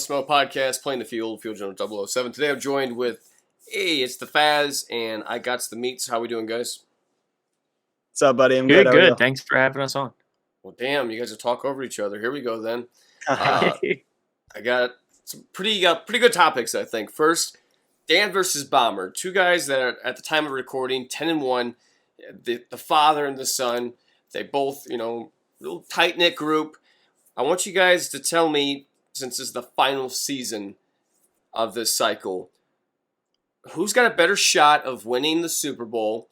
Smoke Podcast, playing the field general 007. Today I'm joined with, it's the Faz, and I got the meats. How we doing, guys? What's up, buddy? I'm good. Good, How are you? good. Thanks for having us on. Well, damn, you guys are talk over each other. Here we go, then. I got some pretty good topics, I think. First, Dan versus Bomber. Two guys that are, at the time of recording, 10-1. The father and the son. They both, real tight-knit group. I want you guys to tell me, since this is the final season of this cycle, who's got a better shot of winning the Super Bowl?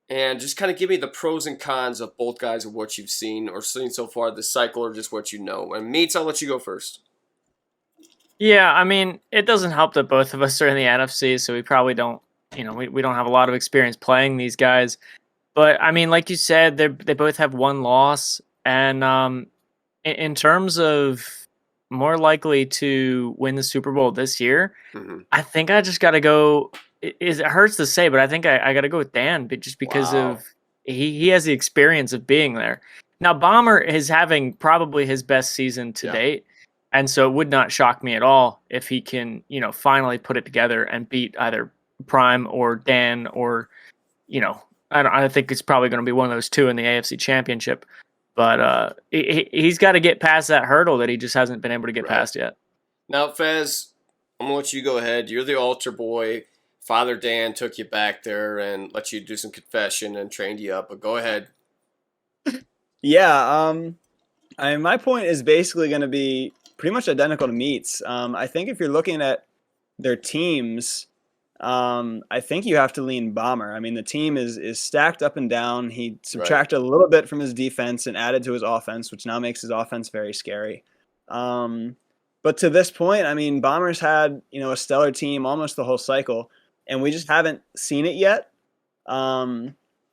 And just kind of give me the pros and cons of both guys of what you've seen or seen so far this cycle, or just what you know. And Meats, I'll let you go first. Yeah, I mean, it doesn't help that both of us are in the NFC, so we probably don't, we don't have a lot of experience playing these guys. But, I mean, like you said, they both have one loss. And in terms of more likely to win the Super Bowl this year, I think I just got to go. It hurts to say, but I think I got to go with Dan, but just because of he has the experience of being there. Now, Bomber is having probably his best season to date, and so it would not shock me at all if he can, finally put it together and beat either Prime or Dan, or, I think it's probably going to be one of those two in the AFC Championship. But he's got to get past that hurdle that he just hasn't been able to get past yet. Now, Fez, I'm going to let you go ahead. You're the altar boy. Father Dan took you back there and let you do some confession and trained you up. But go ahead. Yeah, my point is basically going to be pretty much identical to Meats. I think if you're looking at their teams, I think you have to lean Bomber. I mean, the team is stacked up and down. He subtracted a little bit from his defense and added to his offense, which now makes his offense very scary. But to this point, I mean, Bomber's had, a stellar team almost the whole cycle, and we just haven't seen it yet.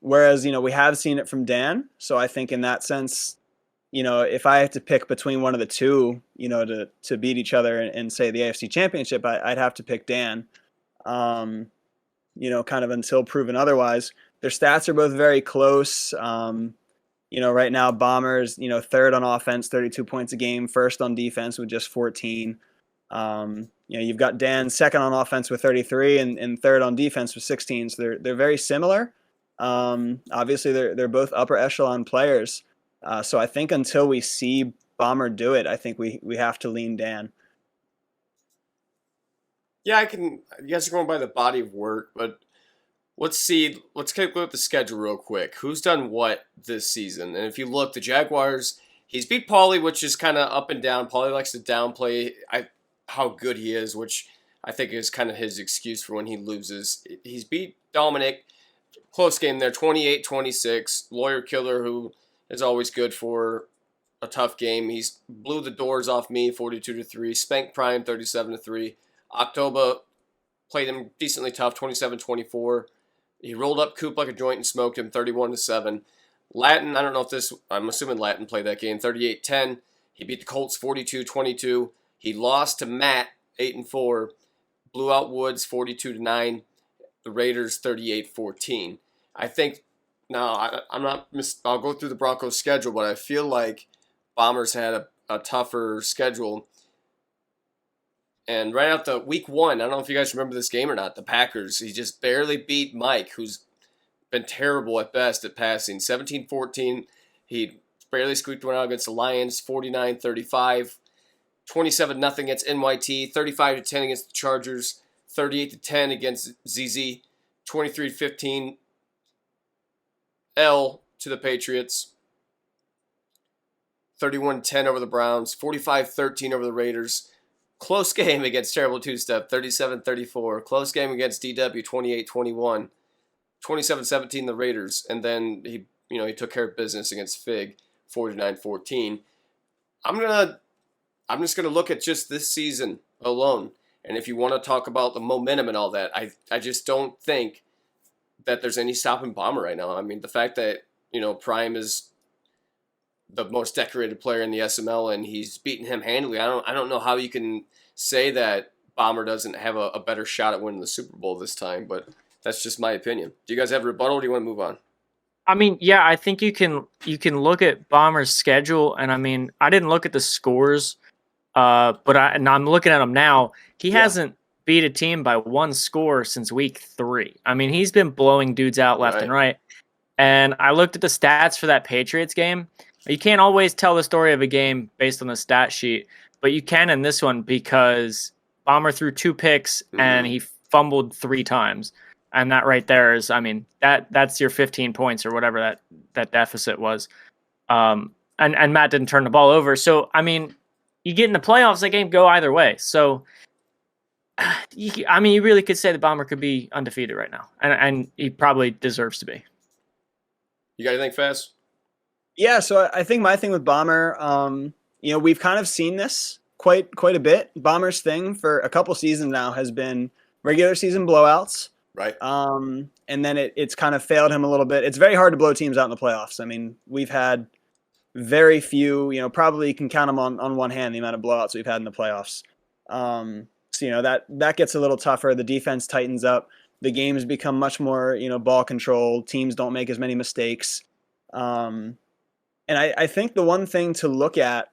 Whereas, we have seen it from Dan. So I think in that sense, if I had to pick between one of the two, to beat each other and say the AFC Championship, I'd have to pick Dan. Kind of until proven otherwise. Their stats are both very close. Right now, Bombers, third on offense, 32 points a game, first on defense with just 14. You've got Dan second on offense with 33 and third on defense with 16. So they're very similar. Obviously, they're both upper echelon players. So I think until we see Bomber do it, I think we have to lean Dan. Yeah, you guys are going by the body of work, but let's take a look at the schedule real quick. Who's done what this season? And if you look, the Jaguars, he's beat Paulie, which is kind of up and down. Paulie likes to downplay how good he is, which I think is kind of his excuse for when he loses. He's beat Dominic, close game there, 28-26. Lawyer Killer, who is always good for a tough game. He's blew the doors off me, 42-3. Spanked Prime, 37-3. October played him decently tough, 27-24. He rolled up Coop like a joint and smoked him, 31-7. Latin, I don't know if I'm assuming Latin played that game, 38-10. He beat the Colts 42-22. He lost to Matt, 8-4. Blew out Woods, 42-9. The Raiders, 38-14. I think, now, I'll go through the Broncos' schedule, but I feel like Bombers had a tougher schedule. And right out the week one, I don't know if you guys remember this game or not, the Packers, he just barely beat Mike, who's been terrible at best at passing. 17-14, he barely squeaked one out against the Lions, 49-35. 27-0 against NYT, 35-10 against the Chargers, 38-10 against ZZ, 23-15 L to the Patriots, 31-10 over the Browns, 45-13 over the Raiders. Close game against Terrible Two-Step, 37-34. Close game against DW, 28-21. 27-17 the Raiders. And then he took care of business against Fig, 49-14. I'm just gonna look at just this season alone. And if you want to talk about the momentum and all that, I just don't think that there's any stopping Bomber right now. I mean, the fact that, Prime is the most decorated player in the SML, and he's beaten him handily. I don't know how you can say that Bomber doesn't have a better shot at winning the Super Bowl this time, but that's just my opinion. Do you guys have a rebuttal, or do you want to move on? I mean, yeah, I think you can look at Bomber's schedule, and I mean, I didn't look at the scores And I'm looking at him now. He Yeah. hasn't beat a team by one score since week 3. I mean, he's been blowing dudes out left and right. And I looked at the stats for that Patriots game. You can't always tell the story of a game based on the stat sheet, but you can in this one because Bomber threw 2 picks and he fumbled 3 times. And that right there is, I mean, that's your 15 points or whatever that deficit was. And Matt didn't turn the ball over. So, I mean, you get in the playoffs, that game go either way. So, you really could say the Bomber could be undefeated right now. And he probably deserves to be. You got anything, Faz? Yeah, so I think my thing with Bomber, we've kind of seen this quite a bit. Bomber's thing for a couple seasons now has been regular season blowouts. Right. And then it's kind of failed him a little bit. It's very hard to blow teams out in the playoffs. I mean, we've had very few, probably you can count them on one hand, the amount of blowouts we've had in the playoffs. So, that gets a little tougher. The defense tightens up. The games become much more, ball control. Teams don't make as many mistakes. And I think the one thing to look at,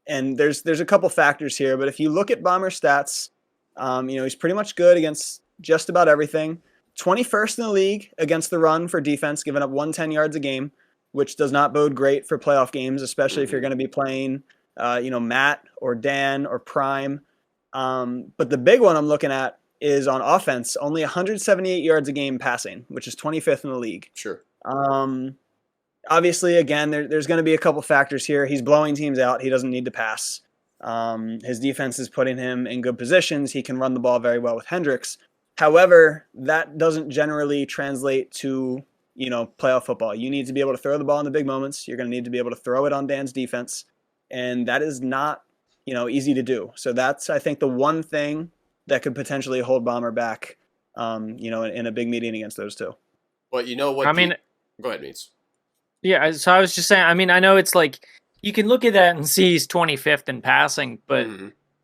and there's a couple factors here, but if you look at Bomber stats, he's pretty much good against just about everything. 21st in the league against the run for defense, giving up 110 yards a game, which does not bode great for playoff games, especially if you're going to be playing, Matt or Dan or Prime. But the big one I'm looking at is on offense, only 178 yards a game passing, which is 25th in the league. Sure. Obviously, again, there's going to be a couple factors here. He's blowing teams out. He doesn't need to pass. His defense is putting him in good positions. He can run the ball very well with Hendricks. However, that doesn't generally translate to, playoff football. You need to be able to throw the ball in the big moments. You're going to need to be able to throw it on Dan's defense. And that is not, easy to do. So that's, I think, the one thing that could potentially hold Bomber back, in a big meeting against those two. But you know what? I mean, go ahead, Meats. Yeah, so I was just saying, I mean, I know it's like, you can look at that and see he's 25th in passing, but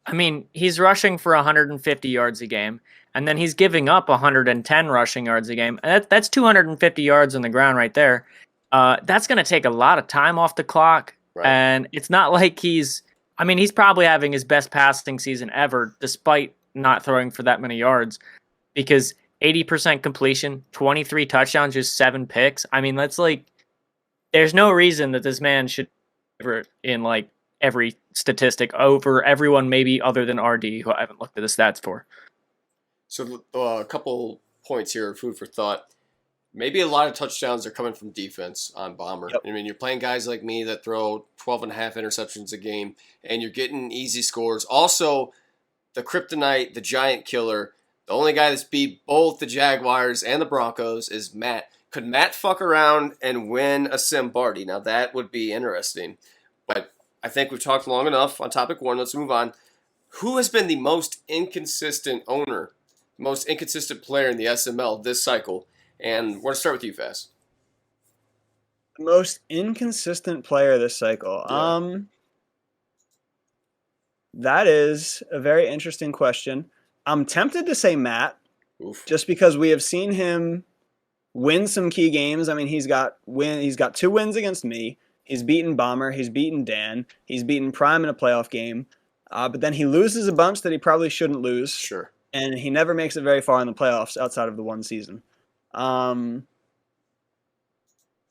I mean, he's rushing for 150 yards a game, and then he's giving up 110 rushing yards a game. And that's 250 yards on the ground right there. That's going to take a lot of time off the clock, and it's not like he's probably having his best passing season ever, despite not throwing for that many yards, because 80% completion, 23 touchdowns, just 7 picks. I mean, that's like, there's no reason that this man should ever in like every statistic over everyone, maybe other than RD, who I haven't looked at the stats for. So a couple points here, food for thought. Maybe a lot of touchdowns are coming from defense on Bomber. Yep. I mean, you're playing guys like me that throw 12 and a half interceptions a game, and you're getting easy scores. Also, the kryptonite, the giant killer, the only guy that's beat both the Jaguars and the Broncos is Matt. Could Matt fuck around and win a Simbardi? Now, that would be interesting. But I think we've talked long enough on topic 1. Let's move on. Who has been the most inconsistent owner, most inconsistent player in the SML this cycle? And we're going to start with you, Fast. The most inconsistent player this cycle? Yeah. That is a very interesting question. I'm tempted to say Matt, Oof. just because we have seen him win some key games. I mean, he's got 2 wins against me. He's beaten Bomber. He's beaten Dan. He's beaten Prime in a playoff game. But then he loses a bunch that he probably shouldn't lose. Sure. And he never makes it very far in the playoffs outside of the one season.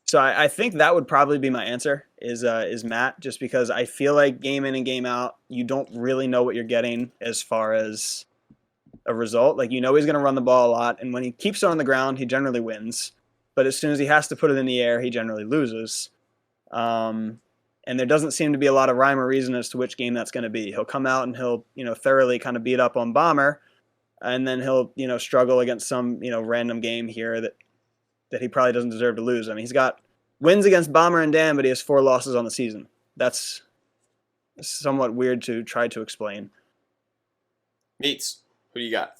So I think that would probably be my answer is Matt, just because I feel like game in and game out, you don't really know what you're getting as far as a result. Like, he's going to run the ball a lot, and when he keeps it on the ground, he generally wins. But as soon as he has to put it in the air, he generally loses. And there doesn't seem to be a lot of rhyme or reason as to which game that's going to be. He'll come out and he'll, thoroughly kind of beat up on Bomber, and then he'll, struggle against some, random game here that he probably doesn't deserve to lose. I mean, he's got wins against Bomber and Dan, but he has 4 losses on the season. That's somewhat weird to try to explain. Meats, who do you got?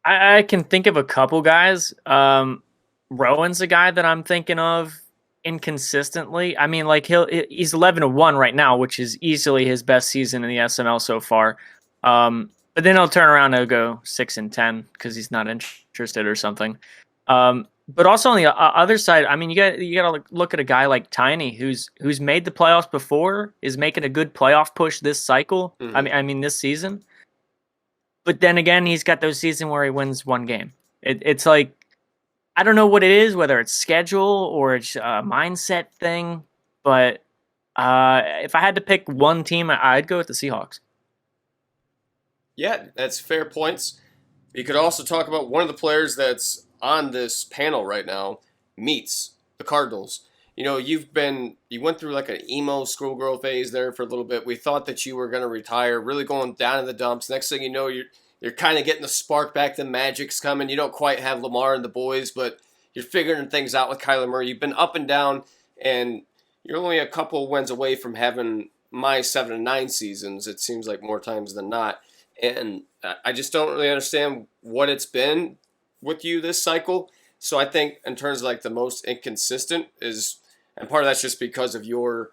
I can think of a couple guys. Rowan's a guy that I'm thinking of inconsistently. I mean, like, he's 11-1 right now, which is easily his best season in the SML so far. But then he'll turn around and he'll go 6-10 because he's not interested or something. But also on the other side, I mean, you got to look at a guy like Tiny, who's made the playoffs before, is making a good playoff push this cycle. Mhm. I mean this season. But then again, he's got those seasons where he wins one game. It's like I don't know what it is, whether it's schedule or it's a mindset thing. But if I had to pick one team, I'd go with the Seahawks. Yeah, that's fair points. You could also talk about one of the players that's on this panel right now, Meats, the Cardinals. You know, you went through like an emo schoolgirl phase there for a little bit. We thought that you were going to retire, really going down in the dumps. Next thing you know, you're kind of getting the spark back. The magic's coming. You don't quite have Lamar and the boys, but you're figuring things out with Kyler Murray. You've been up and down, and you're only a couple wins away from having my 7-9 seasons. It seems like more times than not. And I just don't really understand what it's been with you this cycle. So I think in terms of like the most inconsistent is, and part of that's just because of your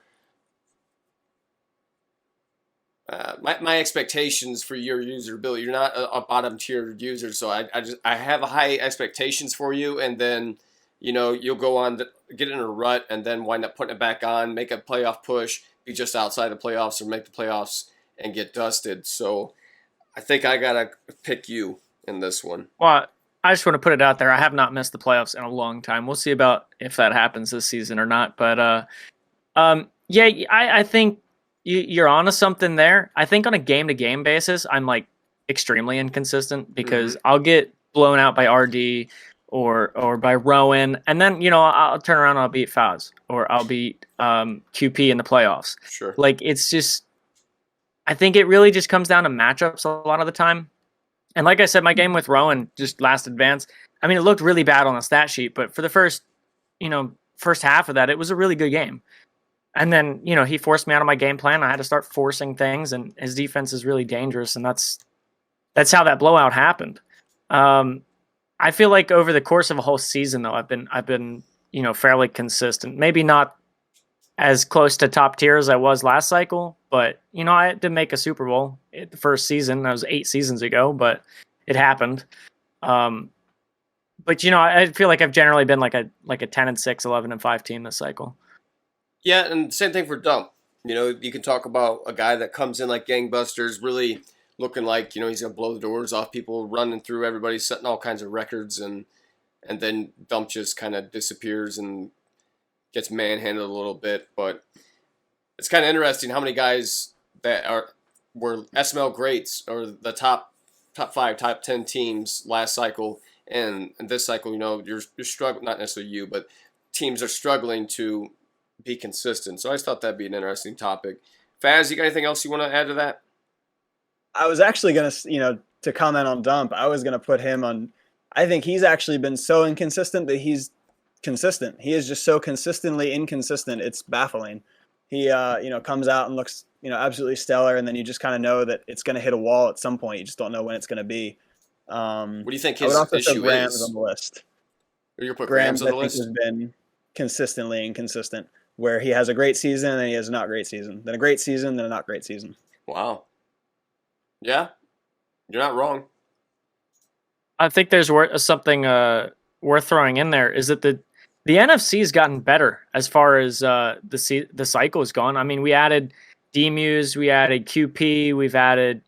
my expectations for your usability. You're not a bottom tier user, so I have high expectations for you, and then you'll go on to get in a rut, and then wind up putting it back on, make a playoff push, be just outside the playoffs, or make the playoffs and get dusted. So I think I gotta pick you in this one. Well, I just want to put it out there. I have not missed the playoffs in a long time. We'll see about if that happens this season or not. But yeah, I think you're onto something there. I think on a game-to-game basis, I'm like extremely inconsistent because I'll get blown out by RD or by Rowan, and then I'll turn around and I'll beat Faz or I'll beat QP in the playoffs. Sure. Like it's just, I think it really just comes down to matchups a lot of the time. And like I said, my game with Rowan just last advance. I mean, it looked really bad on the stat sheet, but for the first half of that, it was a really good game. And then, he forced me out of my game plan. I had to start forcing things, and his defense is really dangerous, and that's how that blowout happened. I feel like over the course of a whole season, though, I've been fairly consistent. Maybe not as close to top tier as I was last cycle, but I did make a Super Bowl the first season. That was 8 seasons ago, but it happened. But I feel like I've generally been like a 10-6, 11-5 team this cycle. Yeah, and same thing for Dump. You can talk about a guy that comes in like gangbusters, really looking like he's gonna blow the doors off people, running through everybody, setting all kinds of records, and then Dump just kind of disappears and gets manhandled a little bit. But it's kind of interesting how many guys that were SML greats or the top 5, top 10 teams last cycle, and this cycle, you're struggling. Not necessarily you, but teams are struggling to be consistent. So I just thought that'd be an interesting topic. Faz, you got anything else you want to add to that? I was actually going to, to comment on Dump, I was going to put him on. I think he's actually been so inconsistent that he's consistent. He is just so consistently inconsistent. It's baffling. He, comes out and looks, absolutely stellar, and then you just kind of know that it's going to hit a wall at some point. You just don't know when it's going to be. What do you think I his would also issue put Grams is? on the list. Or you put Grams Grams on the I think list? has been consistently inconsistent, where he has a great season and he has a not great season, then a great season, then a not great season. Wow. Yeah, you're not wrong. I think there's something worth throwing in there is that the NFC's gotten better as far as the cycle has gone. I mean, we added D-Muse, we added QP, we've added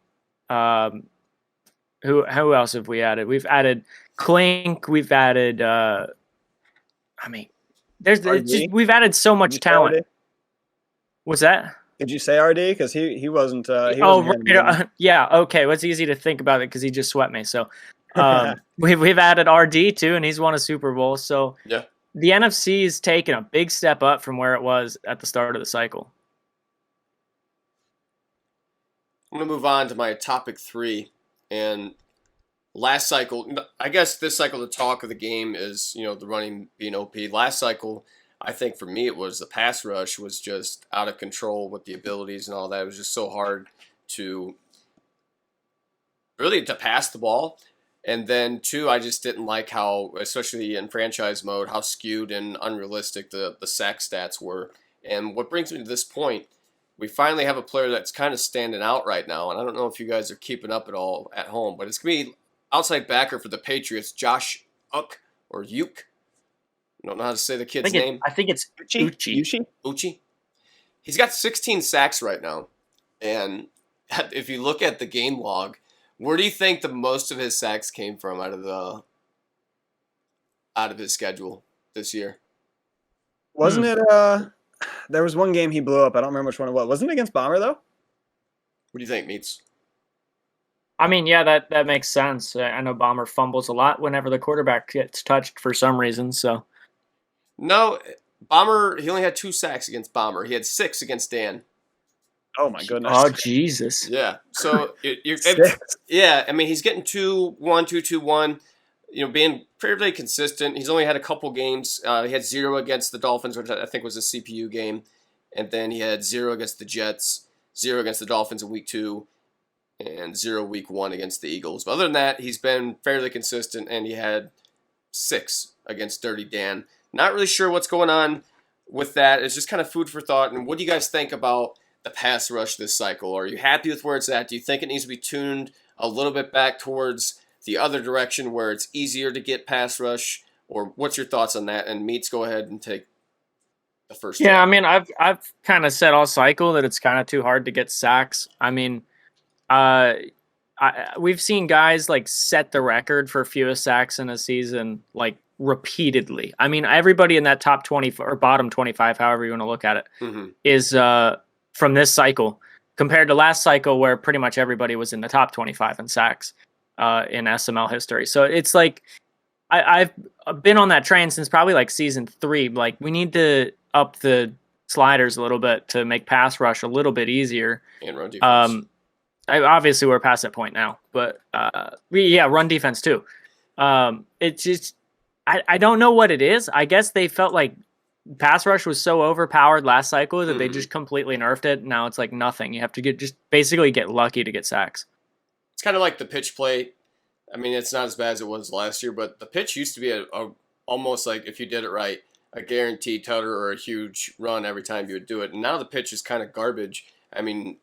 who else have we added? We've added Clink, we've added we've added so much talent. RD? What's that? Did you say RD? Because he wasn't. Yeah. Okay. Well, it's easy to think about it because he just swept me. So we've added RD too, and he's won a Super Bowl. So yeah, the NFC has taken a big step up from where it was at the start of the cycle. I'm gonna move on to my topic 3, and last cycle, I guess this cycle, the talk of the game is the running being OP. Last cycle, I think for me it was the pass rush was just out of control with the abilities and all that. It was just so hard to pass the ball. And then 2, I just didn't like how, especially in franchise mode, how skewed and unrealistic the sack stats were. And what brings me to this point, we finally have a player that's kind of standing out right now. And I don't know if you guys are keeping up at all at home, but it's going to be outside backer for the Patriots, Josh Uck or Uke. I don't know how to say the kid's name. I think it's Uchi. Uchi. He's got 16 sacks right now. And if you look at the game log, where do you think the most of his sacks came from out of his schedule this year? Wasn't it there was one game he blew up. I don't remember which one it was. Wasn't it against Bomber though? What do you think, Meats? I mean, yeah, that makes sense. I know Bomber fumbles a lot whenever the quarterback gets touched for some reason. So No, Bomber, he only had 2 sacks against Bomber. He had 6 against Dan. Oh my goodness. oh Jesus, Yeah. So Six. yeah, I mean he's getting 2-1, 2-2-1. You know, being fairly consistent. He's only had a couple games. He had 0 against the Dolphins, which I think was a CPU game, and then he had 0 against the Jets, 0 against the Dolphins in week 2, and 0 week 1 against the Eagles. But other than that, he's been fairly consistent, and he had 6 against Dirty Dan. Not really sure what's going on with that. It's just kind of food for thought. And what do you guys think about the pass rush this cycle? Are you happy with where it's at? Do you think it needs to be tuned a little bit back towards the other direction where it's easier to get pass rush? Or what's your thoughts on that? And Meats, go ahead and take the first. Yeah, I mean, I've kind of said all cycle that it's kind of too hard to get sacks. I mean, we've seen guys like set the record for fewest sacks in a season like repeatedly. I mean, everybody in that top 20 or bottom 25, however you want to look at it, is from this cycle compared to last cycle where pretty much everybody was in the top 25 in sacks in SML history. So it's like I've been on that train since probably like season 3. Like we need to up the sliders a little bit to make pass rush a little bit easier. And run defense. Obviously we're past that point now, but run defense too. It's just I don't know what it is. I guess they felt like pass rush was so overpowered last cycle that they just completely nerfed it. Now it's like nothing. You have to just basically get lucky to get sacks. It's kind of like the pitch play. I mean, it's not as bad as it was last year, but the pitch used to be a almost like, if you did it right, a guaranteed tutter or a huge run every time you would do it. And now the pitch is kind of garbage. I mean,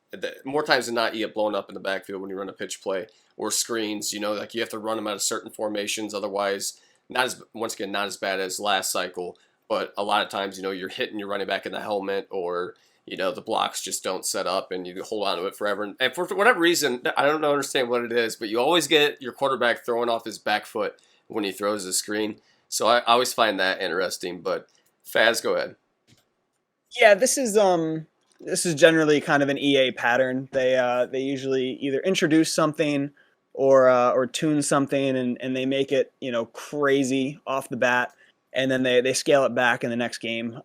more times than not, you get blown up in the backfield when you run a pitch play or screens. You know, like you have to run them out of certain formations. Otherwise, not as bad as last cycle. But a lot of times, you know, you're hitting your running back in the helmet, or you know, the blocks just don't set up and you hold on to it forever. And for whatever reason, I don't understand what it is, but you always get your quarterback throwing off his back foot when he throws a screen. So I always find that interesting. But Faz, go ahead. Yeah, this is generally kind of an EA pattern. They usually either introduce something or tune something and they make it, you know, crazy off the bat, and then they scale it back in the next game.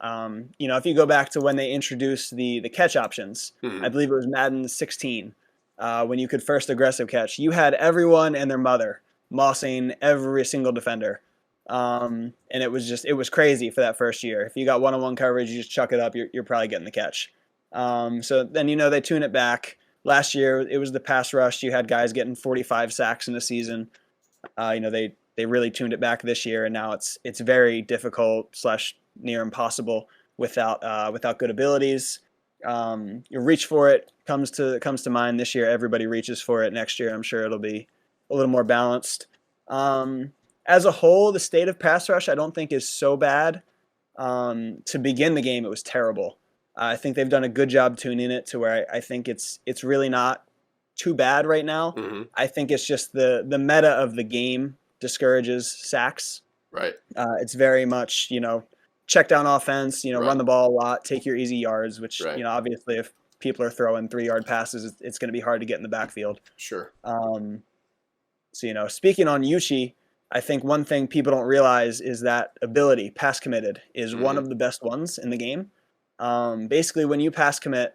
You know, if you go back to when they introduced the catch options, I believe it was Madden 16, when you could first aggressive catch, you had everyone and their mother mossing every single defender. And it was crazy for that first year. If you got one-on-one coverage, you just chuck it up, you're probably getting the catch. So then, you know, they tune it back. Last year, it was the pass rush. You had guys getting 45 sacks in a season. You know, they really tuned it back this year, and now it's very difficult / near impossible without good abilities. You reach for it comes to mind this year. Everybody reaches for it. Next year, I'm sure it'll be a little more balanced. As a whole, the state of pass rush I don't think is so bad. To begin the game, it was terrible. I think they've done a good job tuning it to where I think it's really not too bad right now. I think it's just the meta of the game discourages sacks. Right. It's very much, you know, check down offense, you know, Right. run the ball a lot, take your easy yards, which, Right. you know, obviously if people are throwing 3-yard passes, it's going to be hard to get in the backfield. Sure. So, you know, speaking on Uchi, I think one thing people don't realize is that ability, pass committed, is one of the best ones in the game. Basically, when you pass commit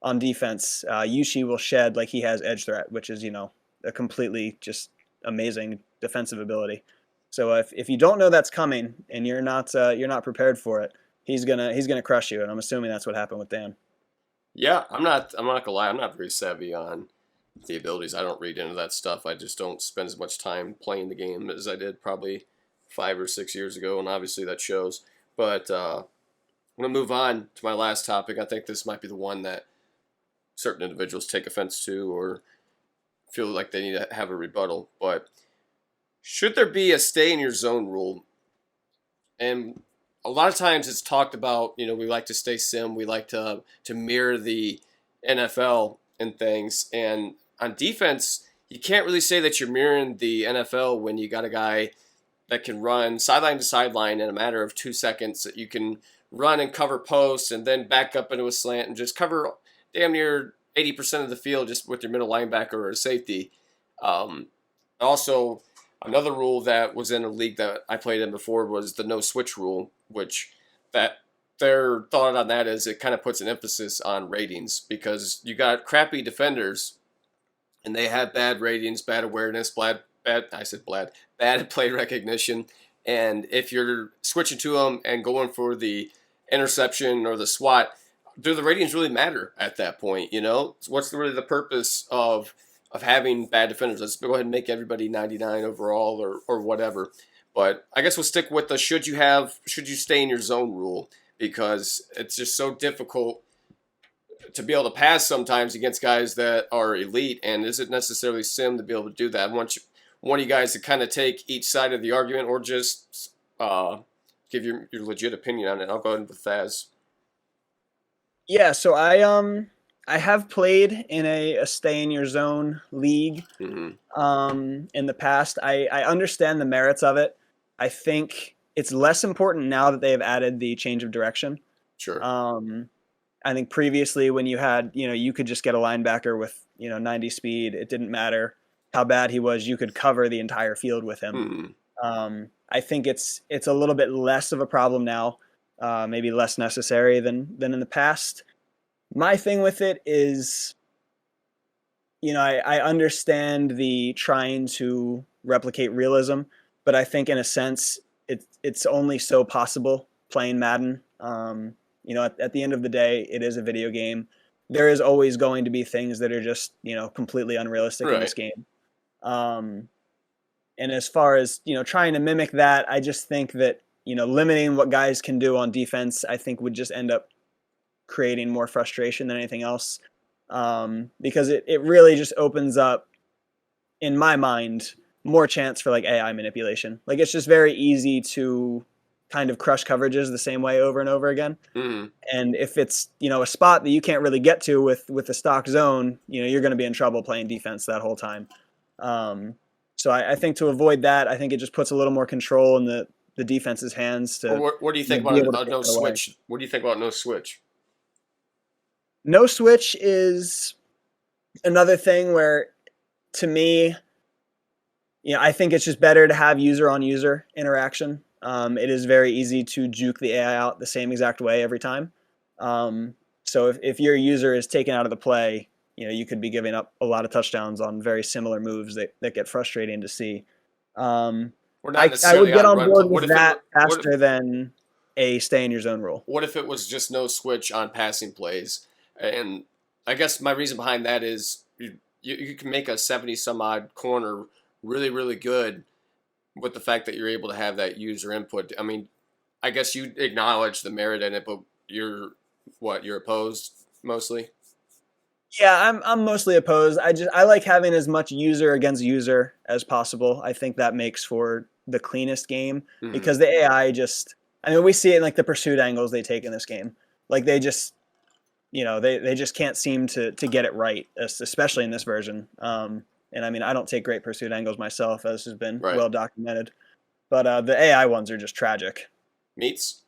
on defense, Uchi will shed like he has edge threat, which is, you know, a completely just amazing defensive ability. So if you don't know that's coming and you're not prepared for it, he's gonna crush you. And I'm assuming that's what happened with Dan. Yeah, I'm not gonna lie. I'm not very savvy on the abilities. I don't read into that stuff. I just don't spend as much time playing the game as I did probably 5 or 6 years ago, and obviously that shows. But I'm gonna move on to my last topic. I think this might be the one that certain individuals take offense to or feel like they need to have a rebuttal. But should there be a stay in your zone rule? And a lot of times it's talked about, we like to stay sim, we like to mirror the NFL and things. And on defense, you can't really say that you're mirroring the NFL when you got a guy that can run sideline to sideline in a matter of 2 seconds. That you can run and cover posts and then back up into a slant and just cover damn near 80% of the field just with your middle linebacker or a safety. Also, another rule that was in a league that I played in before was the no switch rule, which that their thought on that is it kind of puts an emphasis on ratings because you got crappy defenders and they have bad ratings, bad awareness, bad play recognition. And if you're switching to them and going for the interception or the SWAT, do the ratings really matter at that point? What's really the purpose of having bad defenders? Let's go ahead and make everybody 99 overall or whatever. But I guess we'll stick with the should you stay in your zone rule, because it's just so difficult to be able to pass sometimes against guys that are elite, and isn't necessarily sim to be able to do that. I want one of you guys to kind of take each side of the argument or just give your legit opinion on it. I'll go ahead with Thaz. Yeah, so I have played in a stay in your zone league in the past. I understand the merits of it. I think it's less important now that they have added the change of direction. Sure. I think previously when you had, you could just get a linebacker with, 90 speed. It didn't matter how bad he was. You could cover the entire field with him. I think it's a little bit less of a problem now, maybe less necessary than in the past. My thing with it is, I understand the trying to replicate realism, but I think in a sense it's only so possible playing Madden. At the end of the day, it is a video game. There is always going to be things that are just, completely unrealistic in this game. And as far as, trying to mimic that, I just think that, limiting what guys can do on defense, I think would just end up creating more frustration than anything else. Because it really just opens up, in my mind, more chance for like AI manipulation. Like it's just very easy to kind of crush coverages the same way over and over again. And if it's, a spot that you can't really get to with the stock zone, you're going to be in trouble playing defense that whole time. So I think to avoid that, I think it just puts a little more control in the defense's hands to. What do you think about no switch? What do you think about no switch? No switch is another thing where, to me, I think it's just better to have user-on-user interaction. It is very easy to juke the AI out the same exact way every time. So if your user is taken out of the play, you could be giving up a lot of touchdowns on very similar moves that get frustrating to see. I would get on board with that faster than a stay in your zone rule. What if it was just no switch on passing plays? And I guess my reason behind that is you can make a 70 some odd corner really, really good with the fact that you're able to have that user input. I mean, I guess you acknowledge the merit in it, but you're opposed mostly? Yeah, I'm mostly opposed. I like having as much user against user as possible. I think that makes for the cleanest game because the AI we see it in like the pursuit angles they take in this game. Like they just, they just can't seem to get it right, especially in this version. And I don't take great pursuit angles myself, as has been well documented. But the AI ones are just tragic. Meats?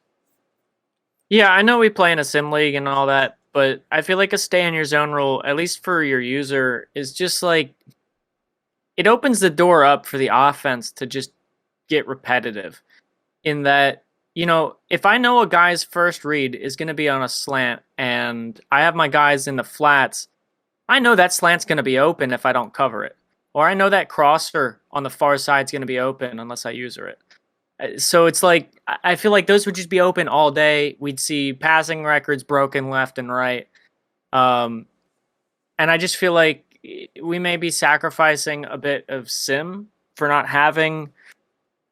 Yeah, I know we play in a sim league and all that, but I feel like a stay in your zone rule, at least for your user, is just like it opens the door up for the offense to just get repetitive. In that, if I know a guy's first read is going to be on a slant and I have my guys in the flats, I know that slant's going to be open if I don't cover it. Or I know that crosser on the far side's going to be open unless I user it. So it's like, I feel like those would just be open all day. We'd see passing records broken left and right. And I just feel like we may be sacrificing a bit of sim for not having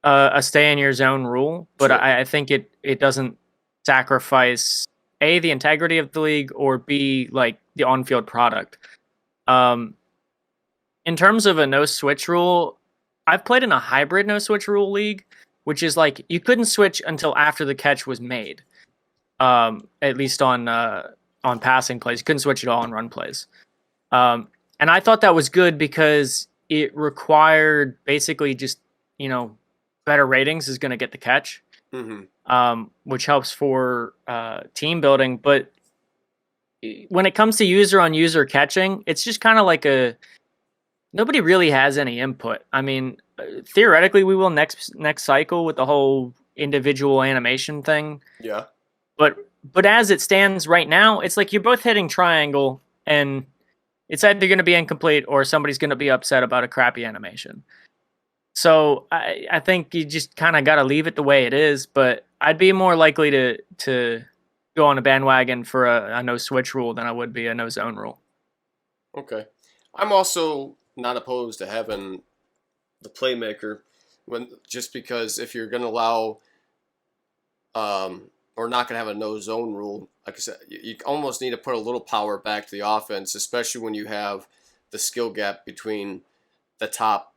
a stay in your zone rule. But sure. I think it doesn't sacrifice A, the integrity of the league, or B, like the on-field product. In terms of a no switch rule, I've played in a hybrid no switch rule league which is like you couldn't switch until after the catch was made. At least on passing plays, you couldn't switch at all on run plays. And I thought that was good because it required basically just, better ratings is going to get the catch, which helps for team building. But when it comes to user on user catching, it's just kind of like nobody really has any input. I mean, theoretically, we will next cycle with the whole individual animation thing. Yeah. But as it stands right now, it's like you're both hitting triangle, and it's either going to be incomplete or somebody's going to be upset about a crappy animation. So I think you just kind of got to leave it the way it is. But I'd be more likely to go on a bandwagon for a no switch rule than I would be a no zone rule. Okay. I'm also not opposed to having the playmaker just because if you're going to allow or not going to have a no zone rule, like I said, you almost need to put a little power back to the offense, especially when you have the skill gap between the top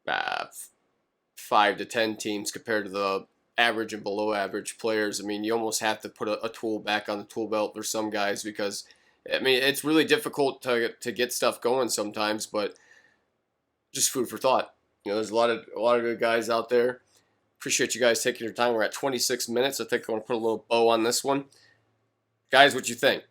5 to 10 teams compared to the average and below average players. I mean, you almost have to put a tool back on the tool belt for some guys because, I mean, it's really difficult to get stuff going sometimes, but just food for thought. There's a lot of good guys out there. Appreciate you guys taking your time. We're at 26 minutes. I think I want to put a little bow on this one. Guys, what you think?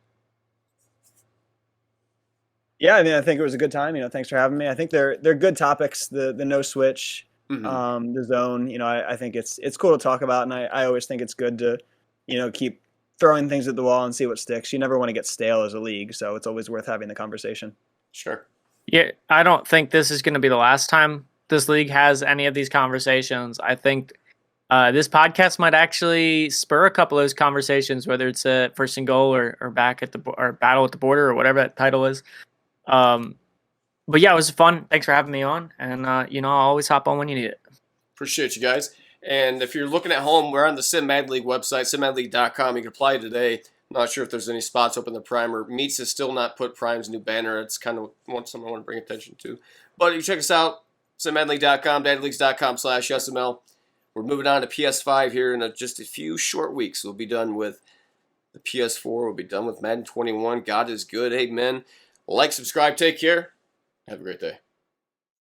Yeah, I mean, I think it was a good time. Thanks for having me. I think they're good topics. The no switch, the zone. I think it's cool to talk about, and I always think it's good to, keep throwing things at the wall and see what sticks. You never want to get stale as a league, so it's always worth having the conversation. Sure. Yeah, I don't think this is going to be the last time this league has any of these conversations. I think this podcast might actually spur a couple of those conversations, whether it's a first and goal or back at or battle at the border or whatever that title is. But yeah, it was fun. Thanks for having me on, and I'll always hop on when you need it. Appreciate you guys. And if you're looking at home, we're on the Sim Mad League website, simmadleague.com. You can apply today. I'm not sure if there's any spots open the Primer. Meats has still not put Prime's new banner. It's kind of something I want to bring attention to. But you check us out, simmadleague.com, daddyleagues.com/SML. We're moving on to PS5 here in just a few short weeks. We'll be done with the PS4. We'll be done with Madden 21. God is good. Amen. Like, subscribe, take care. Have a great day.